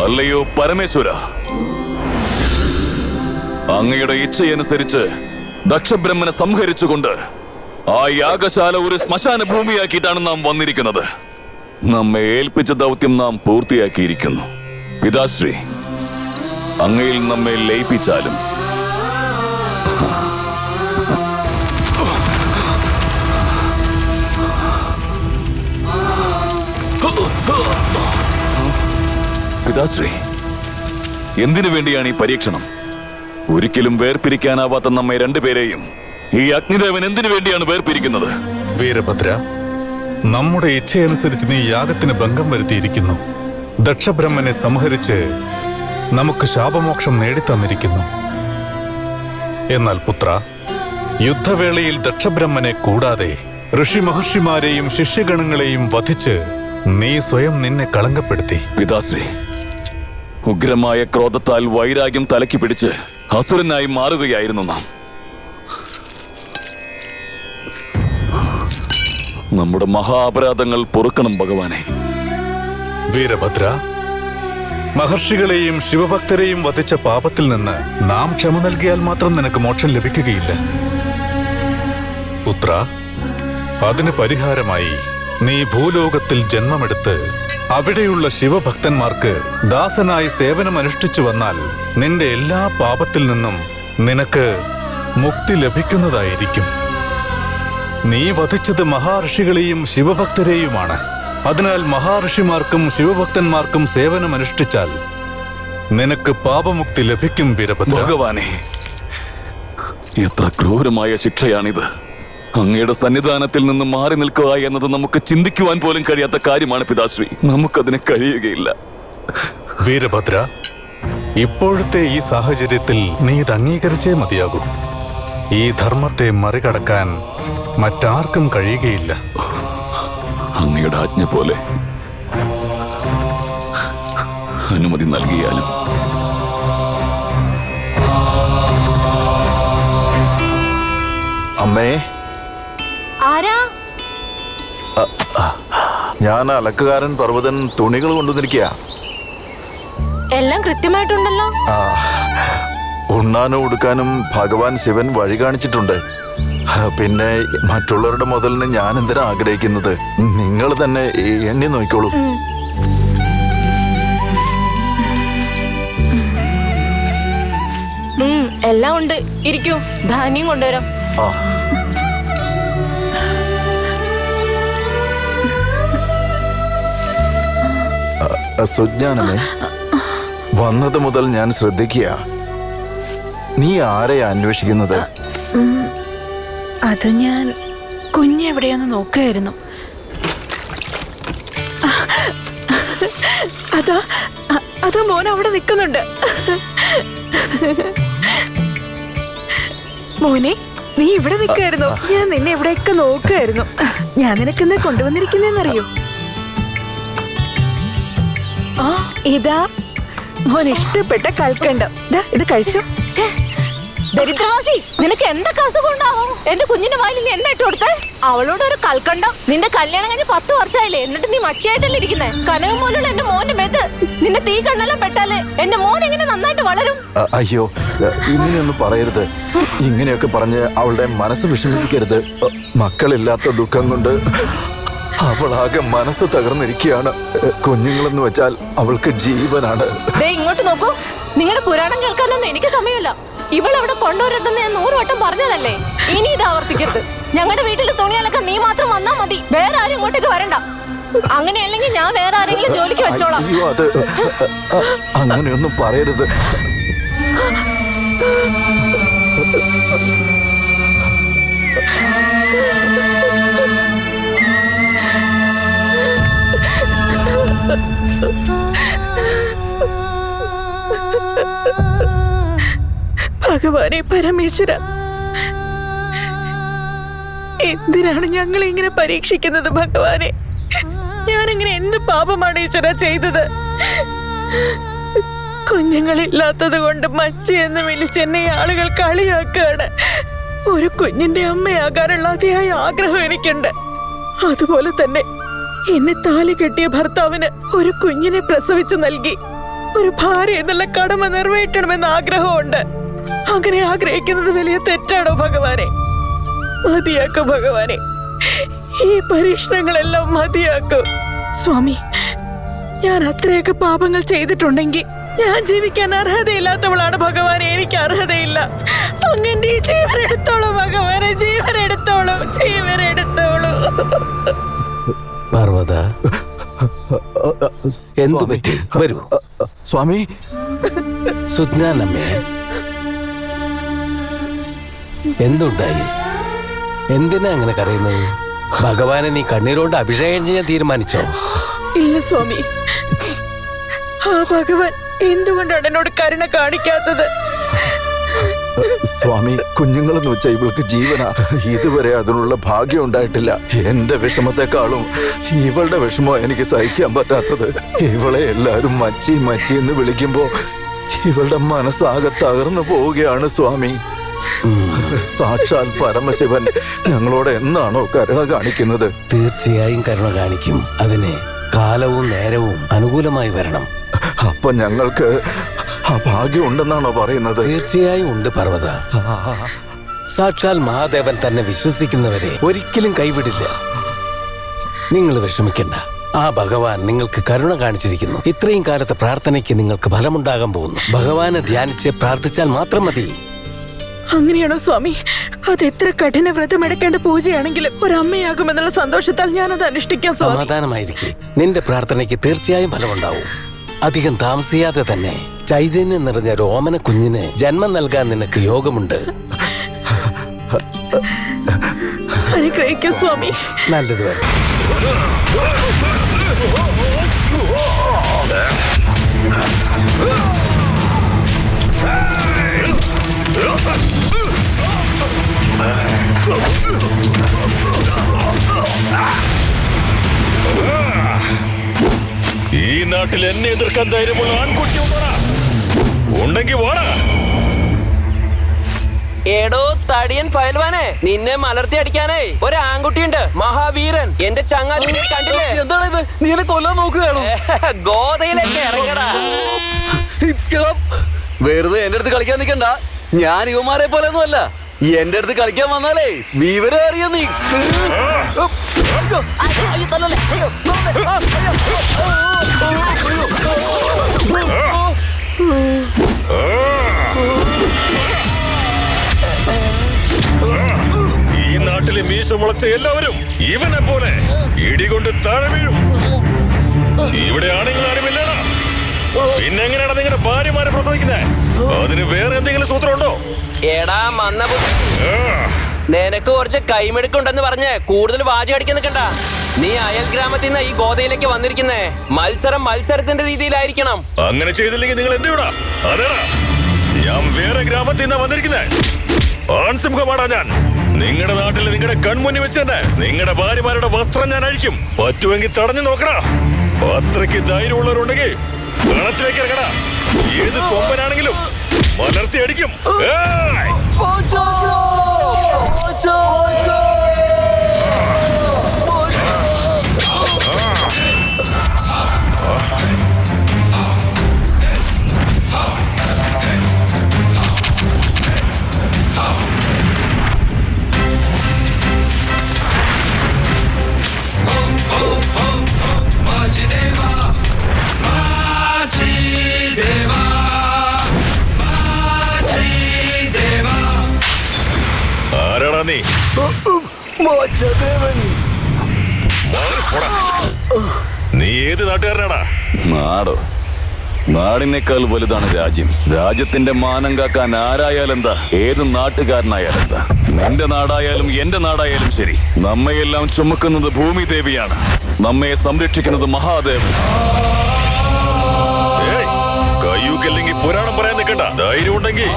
അല്ലയോ പരമേശ്വര, അങ്ങയുടെ ഇച്ഛയനുസരിച്ച് ദക്ഷബ്രഹ്മനെ സംഹരിച്ചുകൊണ്ട് ആ യാഗശാല ഒരു ശ്മശാന ഭൂമിയാക്കിയിട്ടാണ് നാം വന്നിരിക്കുന്നത്. നമ്മെ ഏൽപ്പിച്ച ദൗത്യം നാം പൂർത്തിയാക്കിയിരിക്കുന്നു. പിതാശ്രീ, അങ്ങയിൽ നമ്മെ ലയിപ്പിച്ചാലും പിതാശ്രീ, എന്തിനു വേണ്ടിയാണ് ഈ പരീക്ഷണം? ഒരിക്കലും വേർപിരിക്കാനാവാത്ത നമ്മെ രണ്ടുപേരെയും ഈ അഗ്നിദേവൻ എന്തിനു വേണ്ടിയാണ് വേർപിരിക്കുന്നത്? വീരഭദ്ര, നമ്മുടെ ഇച്ഛയനുസരിച്ച് നീ യാഗത്തിന് ഭംഗം വരുത്തിയിരിക്കുന്നു. ദക്ഷബ്രഹ്മനെ സംഹരിച്ച് നമുക്ക് ശാപമോക്ഷം നേടിത്തന്നിരിക്കുന്നു. എന്നാൽ പുത്ര, യുദ്ധവേളയിൽ ദക്ഷബ്രഹ്മനെ കൂടാതെ ഋഷി മഹർഷിമാരെയും ശിഷ്യഗണങ്ങളെയും വധിച്ച് നീ സ്വയം നിന്നെ കളങ്കപ്പെടുത്തി. പിതാശ്രീ, ഉഗ്രമായ ക്രോധത്താൽ വൈരാഗ്യം തലയ്ക്ക് പിടിച്ച് അസുരനായി മാറുകയായിരുന്നു നാം. നമ്മുടെ മഹാ അപരാധങ്ങൾ പൊറുക്കണം ഭഗവാനെ. വീരഭദ്ര, മഹർഷികളെയും ശിവഭക്തരെയും വധിച്ച പാപത്തിൽ നിന്ന് നാം ക്ഷമ നൽകിയാൽ മാത്രം നിനക്ക് മോക്ഷം ലഭിക്കുകയില്ല. പുത്ര, അതിന് പരിഹാരമായി നീ ഭൂലോകത്തിൽ ജന്മമെടുത്ത് അവിടെയുള്ള ശിവഭക്തന്മാർക്ക് ദാസനായി സേവനമനുഷ്ഠിച്ചു വന്നാൽ നിന്റെ എല്ലാ പാപത്തിൽ നിന്നും നിനക്ക് മുക്തി ലഭിക്കുന്നതായിരിക്കും. നീ വധിച്ചത് മഹാഋഷികളെയും ശിവഭക്തരെയുമാണ്. അതിനാൽ മഹാഋഷിമാർക്കും ശിവഭക്തന്മാർക്കും സേവനമനുഷ്ഠിച്ചാൽ നിനക്ക് പാപമുക്തി ലഭിക്കും. വീരഭദ്ര, ഭഗവാനെ, എത്ര ക്രൂരമായ ശിക്ഷയാണിത്! അങ്ങയുടെ സന്നിധാനത്തിൽ നിന്ന് മാറി നിൽക്കുക എന്നത് നമുക്ക് ചിന്തിക്കുവാൻ പോലും കഴിയാത്ത കാര്യമാണ് പിതാശ്രീ. നമുക്കതിന് കഴിയുകയില്ല. വീരഭദ്ര, ഇപ്പോഴത്തെ ഈ സാഹചര്യത്തിൽ നീ ഇത് അംഗീകരിച്ചേ മതിയാകൂ. ഈ ധർമ്മത്തെ മറികടക്കാൻ മറ്റാർക്കും കഴിയുകയില്ല. അങ്ങയുടെ ആജ്ഞ പോലെ അനുമതി നൽകിയാലും. അമ്മേ, ആരാ? ഞാൻ അലക്കുകാരൻ പർവ്വതൻ തുണികൾ കൊണ്ടുവന്നിരിക്കുക. എല്ലാം കൃത്യമായിട്ടുണ്ടല്ലോ. ഉണ്ണാനും ഉടുക്കാനും ഭഗവാൻ ശിവൻ വഴി കാണിച്ചിട്ടുണ്ട്. പിന്നെ മറ്റുള്ളവരുടെ മുതലിന് ഞാൻ എന്തിനാ ആഗ്രഹിക്കുന്നത്? നിങ്ങൾ തന്നെ എണ്ണി നോക്കിക്കോളൂ. എല്ലാം ഉണ്ട്. ഇരിക്കൂ, ധാന്യം കൊണ്ടുവരാം. സുജ്ഞാനമേ, വന്നത് മുതൽ ഞാൻ ശ്രദ്ധിക്കുക. നീ ആരെയാ അന്വേഷിക്കുന്നത്? അത് ഞാൻ കുഞ്ഞെവിടെയാന്ന് നോക്കുകയായിരുന്നു. അതാ മോൻ അവിടെ നിൽക്കുന്നുണ്ട്. മോനെ, നീ ഇവിടെ നിൽക്കായിരുന്നു. ഞാൻ നിന്നെ എവിടെയൊക്കെ നോക്കുകയായിരുന്നു. ഞാൻ നിനക്കെന്താ കൊണ്ടുവന്നിരിക്കുന്നറിയോ? ഇതാ മോൻ ഇഷ്ടപ്പെട്ട കൽക്കണ്ടം. ഇത് കഴിച്ചോ. ദരിദ്രവാസി, നിനക്ക് എന്തൊക്കെ അസുഖം ഉണ്ടാവും? എന്റെ കുഞ്ഞിന്റെ വായിൽ നീ എന്താ ഇട്ട് കൊടുത്തേ? അവളോട് ഒരു കൽക്കണ്ടം. നിന്റെ കല്യാണം കഴിഞ്ഞ് 10 വർഷമായില്ലേ, എന്നിട്ട് നീ മച്ചിയായിട്ടല്ലേ ഇരിക്കുന്നേ? കനകം പോലുള്ള എന്റെ മോന്റെ മേത്ത് നിന്റെ തീ കണ്ണെല്ലാം പെട്ടാലേ എന്റെ മോൻ എങ്ങനെ നന്നായിട്ട് വളരും? അയ്യോ, ഇങ്ങനെയൊന്നും പറയരുത്. ഇങ്ങനെയൊക്കെ പറഞ്ഞ് അവളുടെ മനസ്സ് വിഷമിപ്പിക്കരുത്. മക്കളില്ലാത്ത ദുഃഖം കൊണ്ട് അവളാകെ മനസ്സ് തകർന്നിരിക്കുകയാണ്. കുഞ്ഞുങ്ങളെന്ന് വെച്ചാൽ അവൾക്ക് ജീവനാണ്. ഇങ്ങോട്ട് നോക്കൂ. നിങ്ങളുടെ പുരാണം കേൾക്കാനൊന്നും എനിക്ക് സമയമില്ല. ഇവളവിടെ കൊണ്ടുവരരുതെന്ന് ഞാൻ 100 വട്ടം പറഞ്ഞതല്ലേ. ഇനി ഇത് ആവർത്തിക്കരുത്. ഞങ്ങളുടെ വീട്ടിൽ തുണിയലൊക്കെ നീ മാത്രം വന്നാ മതി. വേറെ ആരും ഇങ്ങോട്ടേക്ക് വരണ്ട. അങ്ങനെയല്ലെങ്കിൽ ഞാൻ വേറെ ആരെങ്കിലും ജോലിക്ക് വെച്ചോളാം. അയ്യോ, അത് അങ്ങനെയൊന്നും പറയരുത്. ഭഗവാനെ പരമേശ്വര, എന്തിനാണ് ഞങ്ങളെ ഇങ്ങനെ പരീക്ഷിക്കുന്നത്? ഭഗവാനെ, ഞാനങ്ങനെ എന്ത് പാപമാണ് ഈശ്വര ചെയ്തത്? കുഞ്ഞുങ്ങളില്ലാത്തത് കൊണ്ട് മച്ചി എന്ന് വിളിച്ചെന്നെ ആളുകൾ കളിയാക്കുകയാണ്. ഒരു കുഞ്ഞിന്റെ അമ്മയാകാനുള്ള അതിയായ ആഗ്രഹം എനിക്കുണ്ട്. അതുപോലെ തന്നെ എന്നെ താലി കെട്ടിയ ഭർത്താവിന് ഒരു കുഞ്ഞിനെ പ്രസവിച്ചു നൽകി ഒരു ഭാര്യ എന്നുള്ള കടമ നിറവേറ്റണമെന്ന് ആഗ്രഹമുണ്ട്. അങ്ങനെ ആഗ്രഹിക്കുന്നത് വലിയ തെറ്റാണോ ഭഗവാനെ? മതിയാക്കൂ ഭഗവാനെ, ഈ പരീക്ഷണങ്ങളെല്ലാം മതിയാക്കൂ. സ്വാമി, ഞാൻ അത്രയൊക്കെ പാപങ്ങൾ ചെയ്തിട്ടുണ്ടെങ്കിൽ ഞാൻ ജീവിക്കാൻ അർഹതയില്ലാത്തവളാണ് ഭഗവാനെ. എനിക്ക് അർഹതയില്ല. അങ്ങനെ ഈ ജീവനെടുത്തോളൂ ഭഗവാനെ, ജീവനെടുത്തോളൂ, ജീവനെടുത്തോളൂ. പാർവത, എന്തു പറ്റി? വരൂ സ്വാമി. സുജ്ഞാനമ്മേ, എന്തുണ്ടായി? എന്തിനാ അങ്ങനെ കരയുന്നത്? ഭഗവാനെ നീ കണ്ണീരോണ്ട് അഭിഷേകം ചെയ്യാൻ തീരുമാനിച്ചോ? ഇല്ല സ്വാമി, ആ ഭഗവാൻ എന്തുകൊണ്ടാണ് എന്നോട് കരുണ കാണിക്കാത്തത്? സ്വാമി, കുഞ്ഞുങ്ങളെന്ന് വെച്ചാൽ ഇവൾക്ക് ജീവനാ. ഇതുവരെ അതിനുള്ള ഭാഗ്യം ഉണ്ടായിട്ടില്ല. എന്റെ വിഷമത്തെക്കാളും ഇവളുടെ വിഷമോ എനിക്ക് സഹിക്കാൻ പറ്റാത്തത്. ഇവളെ എല്ലാരും മച്ചി മച്ചി എന്ന് വിളിക്കുമ്പോ ഇവളുടെ മനസ്സാകെ തകർന്നു പോവുകയാണ് സ്വാമി. സാക്ഷാൽ പരമശിവൻ ഞങ്ങളോട് എന്നാണോ കരുണ കാണിക്കുന്നത്? തീർച്ചയായും കരുണ കാണിക്കും. അതിന് കാലവും നേരവും അനുകൂലമായി വരണം. അപ്പൊ ഞങ്ങൾക്ക് ആ ഭാഗ്യം ഉണ്ടെന്നാണോ പറയുന്നത്? തീർച്ചയായും ഉണ്ട് പർവത. സാക്ഷാൽ മഹാദേവൻ തന്നെ വിശ്വസിക്കുന്നവരെ ഒരിക്കലും കൈവിടില്ല. നിങ്ങൾ വിഷമിക്കണ്ട. ആ ഭഗവാൻ നിങ്ങൾക്ക് കരുണ കാണിച്ചിരിക്കുന്നു. ഇത്രയും കാലത്തെ പ്രാർത്ഥനയ്ക്ക് നിങ്ങൾക്ക് ഫലമുണ്ടാകാൻ പോകുന്നു. ഭഗവാനെ ധ്യാനിച്ച് പ്രാർത്ഥിച്ചാൽ മാത്രം മതി. അങ്ങനെയാണോ സ്വാമി? അത് എത്ര കഠിന വ്രതം എടുക്കേണ്ട പൂജയാണെങ്കിലും ഒരമ്മയാകുമെന്നുള്ള സന്തോഷത്താൽ ഞാനത് അനുഷ്ഠിക്കാൻ സ്വാമി. സമാധാനമായിരിക്കും. നിന്റെ പ്രാർത്ഥനയ്ക്ക് തീർച്ചയായും ഫലമുണ്ടാവും. അധികം താമസിയാതെ തന്നെ ചൈതന്യം നിറഞ്ഞ ഒരു ഓമന കുഞ്ഞിന് ജന്മം നൽകാൻ നിനക്ക് യോഗമുണ്ട്. അനുഗ്രഹിക്കൂ സ്വാമി. നല്ലത് വരും. ഈ നാട്ടിൽ എന്നെ എതിർക്കാൻ ധൈര്യമുള്ള ആൺകുട്ടി ഉണ്ടെങ്കിൽ വാടാ. എടോ തടിയൻ ഫയൽവാനെ, നിന്നെ മലർത്തി അടിക്കാനേ ഒരു ആൺകുട്ടിയുണ്ട്, മഹാവീരൻ. എന്റെ ചങ്ങാതി കണ്ടില്ലേ? എന്താണിത്? നീ എന്നെ കൊല്ലാൻ നോക്കുകയാണോ? ഗോതയിലേക്ക് ഇറങ്ങടാ. വെറുതെ എന്റെ അടുത്ത് കളിക്കാൻ നിൽക്കണ്ട. ഞാൻ യുവമാരെ പോലെ ഒന്നും അല്ല. എന്റെ അടുത്ത് കളിക്കാൻ വന്നാലേ വിവരം അറിയാം നീ. ഈ നാട്ടിലെ മീശ മുളച്ച എല്ലാവരും ഇവനെ പോലെ ഇടികൊണ്ട് താഴെ വീഴും. ഇവിടെ ആണെങ്കിൽ ആരുമില്ലടാ. പിന്നെ എങ്ങനെയാണ് നിങ്ങളുടെ ഭാര്യമാരെ പ്രസവിക്കുന്നത്? അതിന് വേറെ എന്തെങ്കിലും സൂത്രമുണ്ടോ? എടാ മന്നബുദ്ധി, നിനക്ക് കുറച്ച് കൈമെടുക്കുണ്ടെന്ന് പറഞ്ഞ് കൂടുതൽ വാചി അടിക്കാൻ നിൽക്കണ്ട. നീ അയൽ ഗ്രാമത്തിൽ നിന്ന് ഈ ഗോതയിലേക്ക് വന്നിരിക്കുന്നേ. മത്സരത്തിന്റെ രീതിയിലായിരിക്കണം. അങ്ങനെ ചെയ്തില്ലെങ്കിൽ നിങ്ങൾ എന്ത് വിടാ? അതേടാ, ഞാൻ വേറെ ഗ്രാമത്തിൽ നിന്നാ വന്നിരിക്കുന്നേ. ആൺസിംഹമാടാ ഞാൻ. നിങ്ങളുടെ നാട്ടിൽ നിങ്ങളുടെ കൺമുന്നിൽ വെച്ച് തന്നെ നിങ്ങളുടെ ഭാര്യമാരുടെ വസ്ത്രം ഞാൻ അഴിക്കും. പറ്റുമെങ്കിൽ തടഞ്ഞു നോക്കടാ. അത്രയ്ക്ക് ധൈര്യമുള്ളവരുണ്ടെങ്കിൽ ഗണത്തിലേക്ക് ഇറങ്ങടാ. ഏത് കൊമ്പനാണെങ്കിലും മലർത്തി അടിക്കും. ആരാടാ നീ? നീ ഏത് നാട്ടുകാരനാടാ? നാടോ? നാടിനേക്കാൾ വലുതാണ് രാജ്യം. രാജ്യത്തിന്റെ മാനം കാക്കാൻ ആരായാലെന്താ, ഏത് നാട്ടുകാരനായാലെന്താ. നിന്റെ നാടായാലും എന്റെ നാടായാലും ശരി, നമ്മയെല്ലാം ചുമക്കുന്നത് ഭൂമി ദേവിയാണ്. നമ്മെ സംരക്ഷിക്കുന്നത് മഹാദേവൻ. കയ്യൂക്കല്ലെങ്കിൽ പുരാണം പറയാൻ നിൽക്കണ്ട. ധൈര്യം ഉണ്ടെങ്കിൽ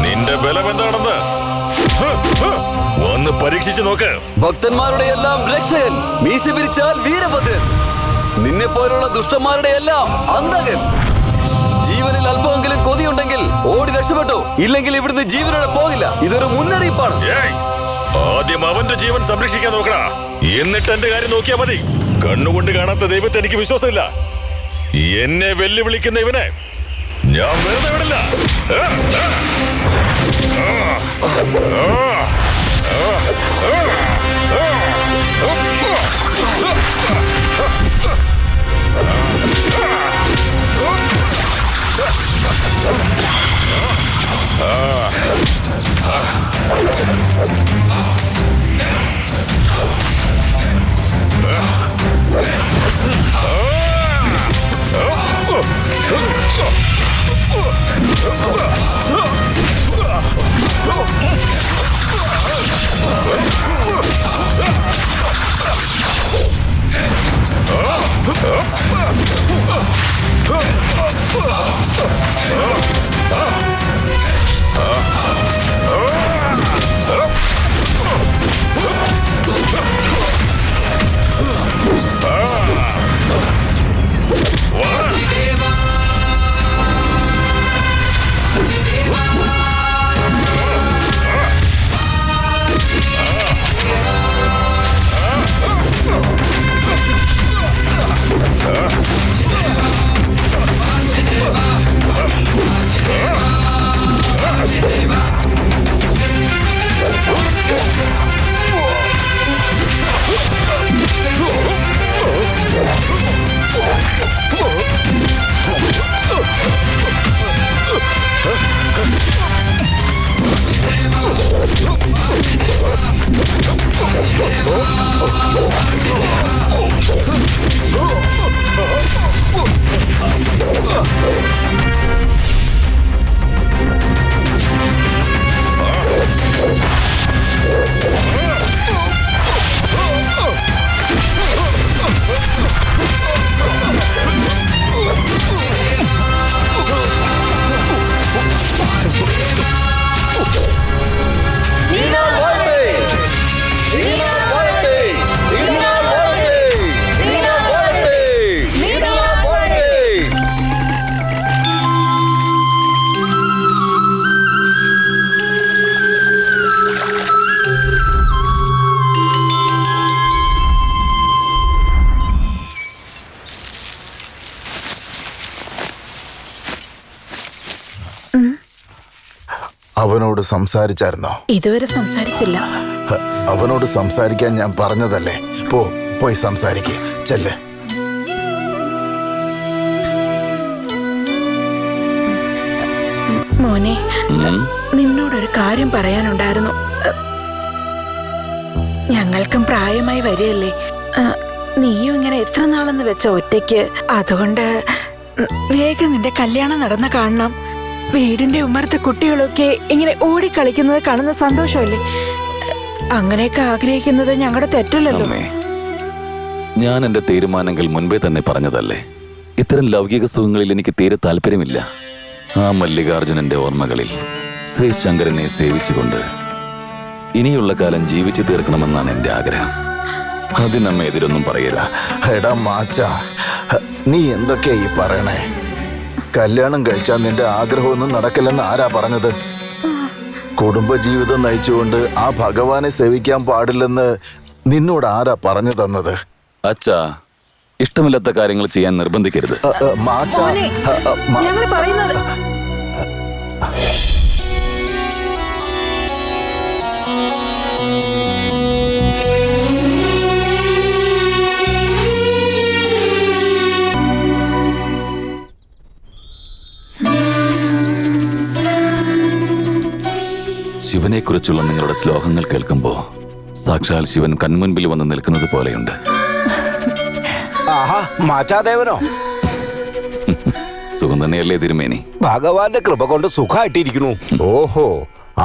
നിന്റെ ബലം എന്താണെന്ന് വന്ന് പരീക്ഷിച്ചു നോക്ക്. ഭക്തന്മാരുടെ എല്ലാം രക്ഷകൻ, മീശ പിരിച്ചാൽ വീരഭദ്രൻ, നിന്നെ പോലുള്ള ദുഷ്ടന്മാരുടെ എല്ലാം അന്തകൻ. ജീവനിൽ അല്പമെങ്കിലും കൊതിയുണ്ടെങ്കിൽ ഓടി രക്ഷപ്പെട്ടു, ഇല്ലെങ്കിൽ ഇവിടുന്ന് ജീവനോടെ പോകില്ല. ഇതൊരു മുന്നറിയിപ്പാണ്. ആദ്യം അവന്റെ ജീവൻ സംരക്ഷിക്കാൻ നോക്കടാ, എന്നിട്ട് എന്റെ കാര്യം നോക്കിയാ മതി. കണ്ണുകൊണ്ട് കാണാത്ത ദൈവത്തെ എനിക്ക് വിശ്വാസമില്ല. എന്നെ വെല്ലുവിളിക്കുന്ന ഇവനെ ഞാൻ വെറുതെ വിടില്ല. അവനോട് സംസാരിച്ചായിരുന്നോ? ഇതുവരെ സംസാരിച്ചില്ല. അവനോട് സംസാരിക്കാൻ ഞാൻ പറഞ്ഞതല്ലേ. പോയി സംസാരിക്കേ. ചെല്ല്. മോനെ, നിന്നോടൊരു കാര്യം പറയാനുണ്ടായിരുന്നു. ഞങ്ങൾക്കും പ്രായമായി വരികയല്ലേ. നീയും ഇങ്ങനെ എത്ര നാളെന്ന് വെച്ച ഒറ്റയ്ക്ക്. അതുകൊണ്ട് വേഗം നിന്റെ കല്യാണം നടന്ന് കാണണം. വീടിന്റെ ഉമ്മറത്തെ കുട്ടികളൊക്കെ ഇങ്ങനെ ഓടിക്കളിക്കുന്നത് കാണുന്ന സന്തോഷമല്ലേ. അങ്ങനെയൊക്കെ ആഗ്രഹിക്കുന്നത് ഞങ്ങളുടെ തെറ്റല്ലല്ലോ. ഞാൻ എന്റെ തീരുമാനങ്ങൾ മുൻപേ തന്നെ പറഞ്ഞതല്ലേ. ഇത്തരം ലൗകിക സുഖങ്ങളിൽ എനിക്ക് തീരെ താല്പര്യമില്ല. ആ മല്ലികാർജുനന്റെ ഓർമ്മകളിൽ ശ്രീ ശങ്കരനെ സേവിച്ചുകൊണ്ട് ഇനിയുള്ള കാലം ജീവിച്ചു തീർക്കണമെന്നാണ് എന്റെ ആഗ്രഹം. അതിനമ്മ എതിരൊന്നും പറയില്ല. എടാ മാച്ച, നീ എന്തൊക്കെയാ ഈ പറയണേ? കല്യാണം കഴിച്ചാൽ നിന്റെ ആഗ്രഹമൊന്നും നടക്കില്ലെന്ന് ആരാ പറഞ്ഞത്? കുടുംബജീവിതം നയിച്ചുകൊണ്ട് ആ ഭഗവാനെ സേവിക്കാൻ പാടില്ലെന്ന് നിന്നോട് ആരാ പറഞ്ഞു തന്നത്? അച്ഛാ, ഇഷ്ടമില്ലാത്ത കാര്യങ്ങൾ ചെയ്യാൻ നിർബന്ധിക്കരുത്. മാച്ച, ഞങ്ങൾ പറയുന്നത് ശിവനെക്കുറിച്ചുള്ള നിങ്ങളുടെ ശ്ലോകങ്ങൾ കേൾക്കുമ്പോ സാക്ഷാൽ ശിവൻ കൺമുൻപിൽ വന്ന് നിൽക്കുന്നത് പോലെയുണ്ട്. ആഹാ, മാച്ചാദേവനോ? സുഖം തന്നെയല്ലേ തിരുമേനി? ഭഗവാന്റെ കൃപ കൊണ്ട് സുഖമായിട്ടിരിക്കുന്നു. ഓഹോ,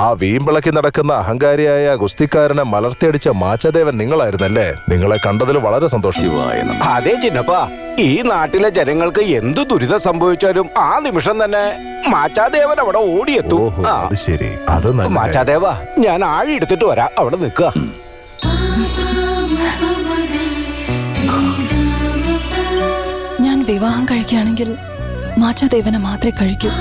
ആ വീമ്പിളക്കി നടക്കുന്ന അഹങ്കാരിയായ ഗുസ്തിക്കാരനെ മലർത്തിയടിച്ച മാച്ചദേവൻ നിങ്ങളായിരുന്നല്ലേ? നിങ്ങളെ കണ്ടതിൽ വളരെ സന്തോഷം. ശിവായ നമഃ. അതെ ചിന്നപ്പാ, ഈ നാട്ടിലെ ജനങ്ങൾക്ക് എന്ത് ദുരിതം സംഭവിച്ചാലും ആ നിമിഷം തന്നെ മാച്ചാദേവൻ അവിടെ ഓടിയെത്തും. ഓഹോ, അത് ശരി. അത് നന്നായി. മാച്ചാദേവ, ഞാൻ ആഴി എടുത്തിട്ട് വരാം. അവിടെ നിൽക്കുക. ഞാൻ വിവാഹം കഴിക്കുകയാണെങ്കിൽ മാച്ചാദേവനെ മാത്രമേ കഴിക്കൂ.